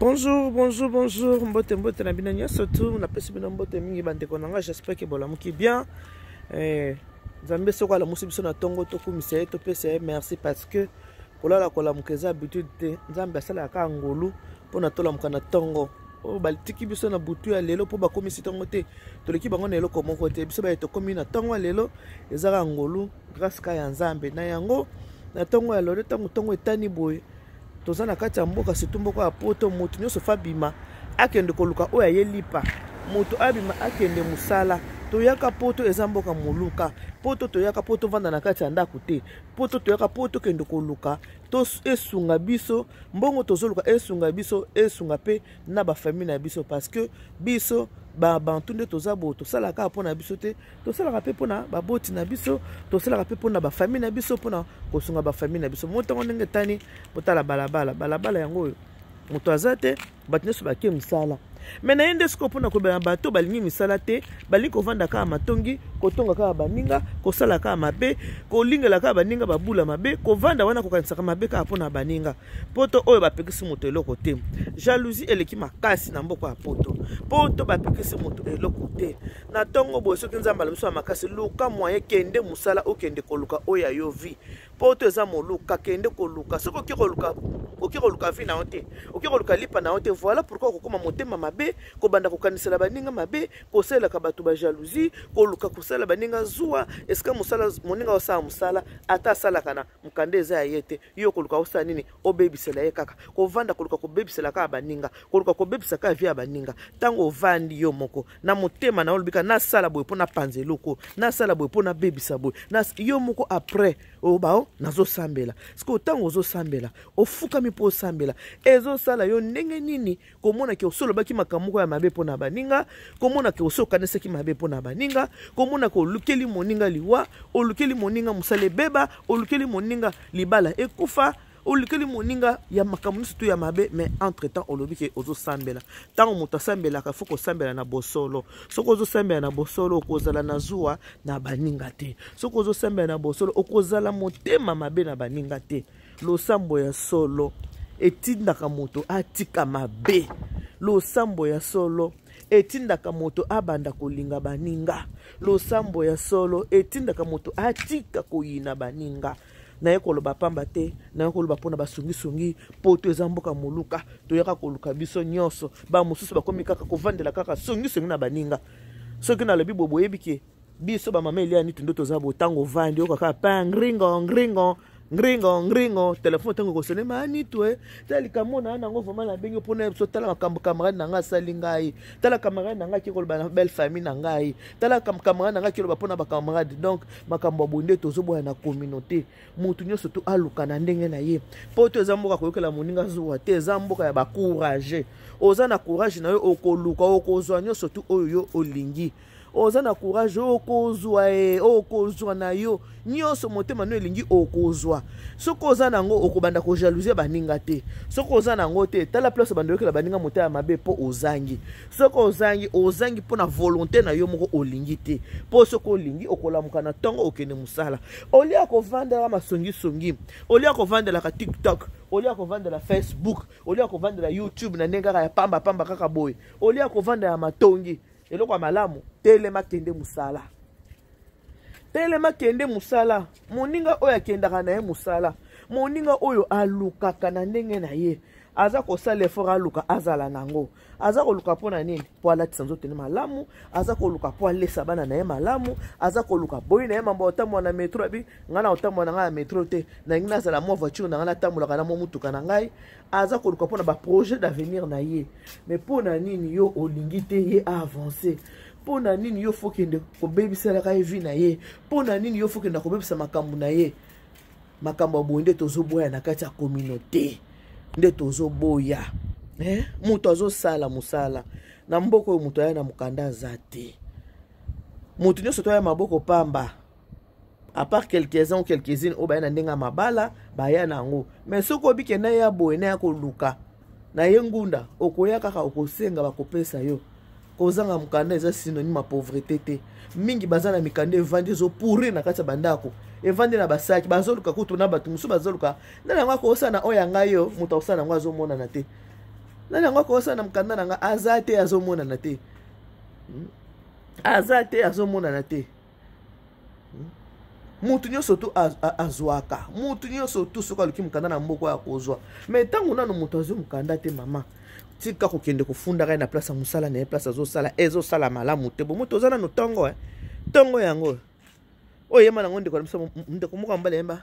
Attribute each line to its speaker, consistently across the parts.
Speaker 1: Bonjour, bonjour, bonjour. Mbote mbote na bina nyoso tu na pesi bina mbote mingi bandeko nanga, j'espère que bolamuki bien. Nzambe soko la musi biso na tongo to kumisa to pesa merci parce que kolala kola mukeza habitude te. Nzambe asala ka ngolu pona tola mukana tongo. O balitiki biso na butu ya lelo po ba komisi tongo te. Toleki bango na lelo ko moko te. Biso ba to komi na tongo ya lelo ezaka ngolu grâce ka ya Nzambe na yango na tongo ya lelo tongo etani boye. Tozana kati ya mboka surtout mboka ya poto mutu nyonso fabima akende koluka oya yelipa mutu abima akende musala toyaka poto eza mboka moluka poto toyaka poto vanda na kati ya ndako te poto toyaka poto kende koluka to esunga biso mbongo tozoluka esunga biso esunga pe na ba famille na biso parce que biso ba bantu nde tozabo tosalaka mpona biso te tosalaka pe mpona baboti na biso tosalaka pe mpona ba famille na biso mpona kosunga ba famille na biso motango ndenge tani botala balabala yango oyo moto aza te bato nyonso bake misala me na ye nde siko mpona kobela bato balingi misala te balingi kovanda kaka matongi kotonga kaka baninga kosala kaka mabe kolingela kaka baninga babula mabe kovanda wana kokanisaka mabe kaka mpona baninga poto oyo bapekisi moto eloko te jalousie eleki makasi na mboka ya poto bapekisi moto eloko te na ntongo boye soki nzambe ala biso ya makasi luka moye kende mosala okende koluka oyo ya yo vi poto eza moluka kende koluka soki oki koluka vi na yo te oki koluka lipa na yo te voilà pourquoi okokoma motema mabe kobanda kokanisela baninga mabe kosalelaka bato ba jalousie koluka kosala baninga zuwa eske mosala moninga osala mosala ata asalaka na mokanda eza ya ye te yo koluka osala nini obebisela ye kaka kovanda koluka kobebisela kaka baninga koluka kobebisa kaka vi ya baninga ntango ovandi yo moko na motema na olobika nasala boye mpona panza eloko nasala boye mpona bebisa boye yo moko après obao nazosambela siko ntango ozosambela ofukami mpo osambela ezosala yo ndenge nini komona ke osolobaki makambo ya mabe mpona baninga komona ke osokanisaki mabe mpona baninga komona ke olukeli moninga liwa olukeli moninga mosala ebeba olukeli moninga libala ekufa olukeli moninga ya makambo nyonso to ya mabe mais entre temps olobi ke ozosambela ntango moto asambelaka fo kosambela na bosolo soki ozosambela na bosolo okozala na zuwa na baninga te soki ozosambela na bosolo okozala motema mabe na baninga te losambo ya solo etindaka moto atika mabe losambo ya solo etindaka moto abanda kolinga baninga losambo ya solo etindaka moto atika koyina baninga naye koloba pamba te naye koloba mpona basungi poto eza mboka moluka toyaka koluka biso nyonso bamosusu bakomi kaka kovandela kaka songisongi na baninga soki nalobi boye boyebi ke biso bamama elia niti ndo toza botango ovandi okaka pa ngringo telefone tango kosone mani tue tali kamona nango vraiment na bengi pona so tala makambo camarade nanga sali ngai tala camarade nanga ki koloba na belle famille na ngai tala camarade nanga ki koloba pona ba camarade donc makambo bonde tozo boya na communauté mutu nyonso to aluka na ndenge na ye poto ezamboka koyokela moninga zuwa te ezamboka ya ba courage oza na courage na yo okoluka okozwa nyonso to oyo olingi oza na courage okozwa na yo nyonso motema no elingi okozwa soki oza nango okobanda kojalousie baninga te soki oza nango te tala place banda yokela baninga motema ya mabe mpo ozangi soki ozangi mpo na volonté na yo moko olingi te mpo soki olingi okolamuka na ntongo okende mosala olia kovandela masongisongi olia kovandelaka tiktok olia kovandela facebook olia kovandela youtube na ndenge kaka ya pamba kaka boye olia kovandela matongi eloko ya malamu telema kende musala moninga oyo akendaka na ye musala moninga oyo alukaka na ndenge na ye aza kosala effort aluka azala nango aza koluka mpona nini mpo alatisa nzoto ne malamu aza koluka mpo alesa bana na ye malamu aza koluka boyi na ye mambo otambola na metro abi ngai na otambola na ngai ya metro te nangi nazala mwa voiture na ngai natambolaka na mwa mutuka na ngai aza koluka mpona baprojet d'avenir na ye mais mpona nini yo olingi te ye avancer mpona nini yo fokende kobebiselaka ye vi na ye mpona nini yo fokenda kobebisa makambo na ye makambo ya boye nde tozoboya na kati ya communauté nde tozoboya moto azosala mosala na mboka oyo moto aya na mokanda aza te moto nyonso toya maboko pamba à part quelques-uns ou quelques-unes oyo baya na ndenge ya mabala baya nango mais soki obike na ye ya boye na ya koluka na ye ngunda okoya kaka okosenga bakopesa yo kozanga mokanda eza synonyme ya pauvreté te mingi baza na mikanda evandi ezopurri na kati ya bandako evandi na basaki bazoluka kutu na bato mosusu bazoluka na yango akosala na oyo ya ngai yo moto akosala nango azomonana te nani yango akosala na mokanda na nga aza te azomonana te aza te azomonana te mutu nyonso tu azwaka mutu nyonso tu soki aluki mokanda na mboka ya kozwa me ntango nano moto azwi mokanda te mama tika kokende kofunda kai na place ya mosala na ye place azosala ezosala malamu te bo moto oza nano ntongo ntongo yango oyo yema nango ndeko na biso ndeko moko mbala yemba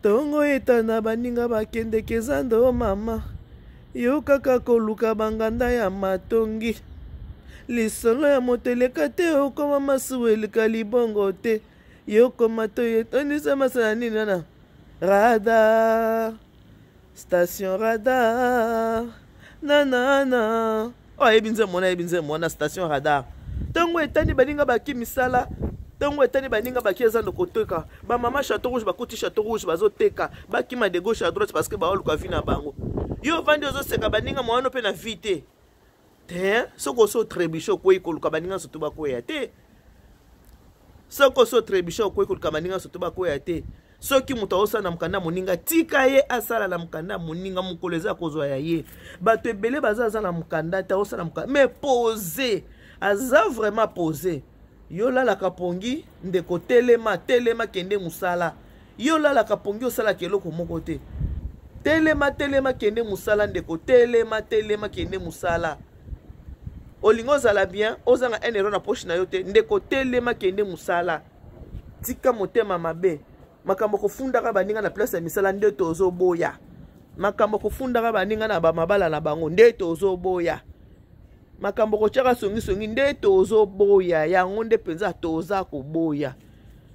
Speaker 1: ntongo etana baninga bakendeke zando mama yo kaka koluka banganda ya matongi lisolo ya moto eleka te okoma masuwa eleka libongo te yokoma to yetonisa masala nini wana radar station radar nanana oyebi nze mona station radar ntongo etani baninga baki misala ntongo etani baninga baki eza ndoko teka bamama chateau rouge bakuti chateau rouge bazoteka bakima de gauche à droite parce que baoluka vi na bango yo vandi ozoseka baninga moano mpe na vi te te soki oso trébuche okwei koluka baninga soto bakwea te soki oso trébuche okwei koluka baninga soto bakwea te soki moto aosala na mokanda moninga tika ye asala na mokanda moninga mokolo eza kozwa ya ye bato ebele baza na mokanda te aosala na mokanda mais posé aza vraiment posé yo lalaka pongi ndeko telema kende musala yo lalaka pongi osalaka eloko moko te telema kende musala ndeko telema kende musala olingo ozala bien ozanga un euro na poche na yo te ndeko telema kende musala tika motema mabe makambo kofundaka baninga na place ya misala nde tozoboya makambo kofundaka baninga na bamabala na bango nde tozoboya makambo kotiaka songi nde tozoboya yango nde mpenza toza koboya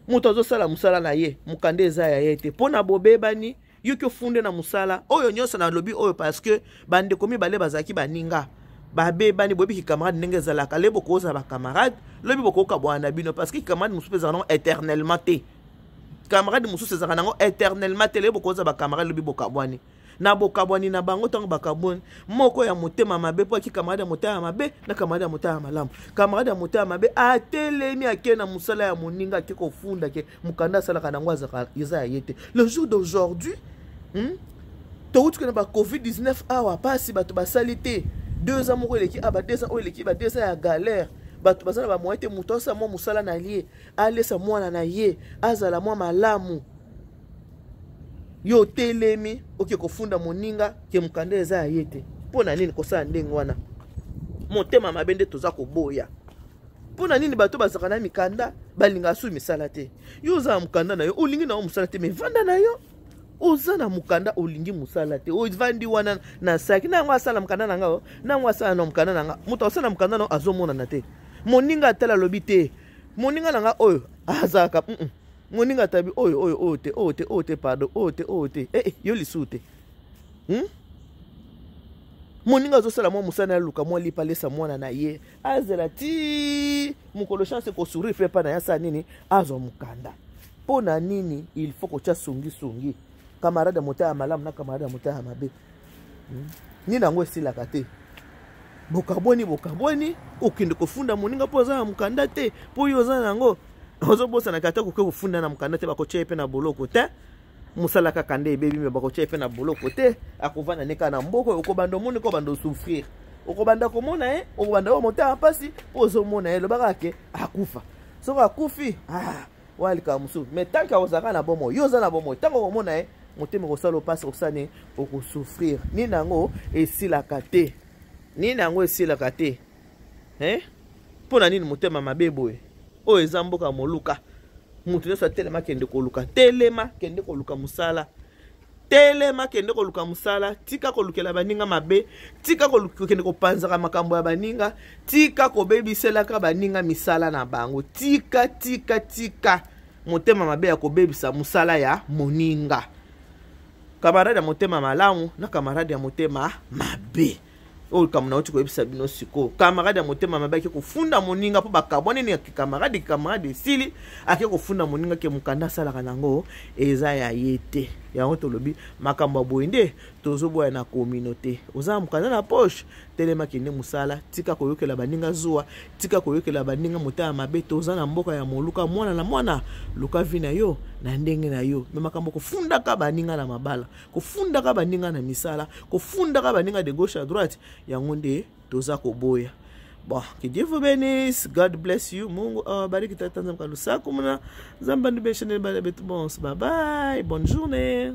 Speaker 1: moto azosala musala na ye mokanda eza ya ye te mpo na bobebani yoki ofunde na musala oyo nyonso na lobi oyo parce que bandeko mibale bazalaki baninga babebani boyebi camarade ndenge ezalaka le bokoza bacamarade lobi bokoyoka bwana na bino parce que camarade mosusu ezalaka nango éternellement te camarade mosusu ezalaka nango éternellement te le bokoza bacamarade lobi bokabwani na bokabwani na bango ntango bakabwani moko ya motema mabe po aki camarade ya motema mabe na camarade ya motema malamu camarade ya motema mabe atelemi ake na musala ya moninga ake kofunda ke mokanda asalaka nango eza ya ye te le jour d'aujourd'hui touti ke na Covid-19 awa pasi bato basali te 2 ans moko eleki aba 2 ans oyo eleki ba 2 ans ya galère bato bazala ba moyen te moto asa mwa musala na ye alesa mwana na ye azala mwa malamu yo telemi oke kofunda moninga ke mokanda eza ya ye te mpo na nini kosala ndenge wana motema mabe nde toza koboya mpo na nini bato bazaka na mikanda balinga asu misala te yo oza na mokanda na yo olingi na yo mosala te me vanda na yo oza na mokanda olingi musala te ovandi wana na saki nango asala mokanda na nga nango asala na mokanda na nga moto asala mokanda na azomonana te moninga atala lobi te moninga na nga oyo azaka moninga tabi oyo te pardon oyo te yo lisu te moninga azosala mwa musana ya luka mwa lipa lesa mwana na ye azela ti mokolo chance kosuri fe pa na ya sa nini azwa mokanda mpo na nini il faut kotia songi camarade ya motema malamu na camarade ya motema mabe nini yango esilaka te bokabwani okende kofunda moninga mpo oza na mokanda te mpo oyo oza nango ozobosanaka ata koke kofunda na mokanda te bakotia ye mpe na boloko te mosala kaka nde ebebi me bakotia ye mpe na boloko te akovanda neka na mboko okobanda omoni kobanda osouffrir okobanda komona ye okobanda wa motema mpasi mpo ozomona ye lobaka ke akufa soko akufi walika mosusu me tanke akozalaka na bomo yo oza na bomo ntango okomona ye motema kosala opasi kosani okosouffrir nini yango esilaka te mpo na nini motema mabe boye oyo eza mboka moluka mutu nyonso atelema kende koluka telema kende koluka musala tika kolukela baninga mabe tika kende kopanzaka makambo ya baninga tika kobebiselaka baninga misala na bango tika motema mabe ya kobebisa musala ya moninga kamarade ya motema malamu na kamarade ya motema mabe oyo kamuna oti koyebisa bino siko kamarade ya motema mabe ake kofunda moninga mpo bakabwani ni kamarade esili ake kofunda moninga ke mokanda asalaka nango eza ya ye te yango tolobi makambo ya boye nde tozoboya na communauté oza na mokanda na poche telema kende musala tika koyokela baninga zuwa tika koyokela baninga motema mabe toza na mboka ya moluka mwana na mwana luka vi na yo na ndenge na yo me makambo kofundaka baninga na mabala kofundaka baninga na misala kofundaka baninga de gauche à droite yango nde toza koboya. Bon, que Dieu vous bénisse, God bless you. Mungu awabariki tata nzambe kalusaku muna zamba ndibeshene bale betu bons. Bye bye, bonne journée.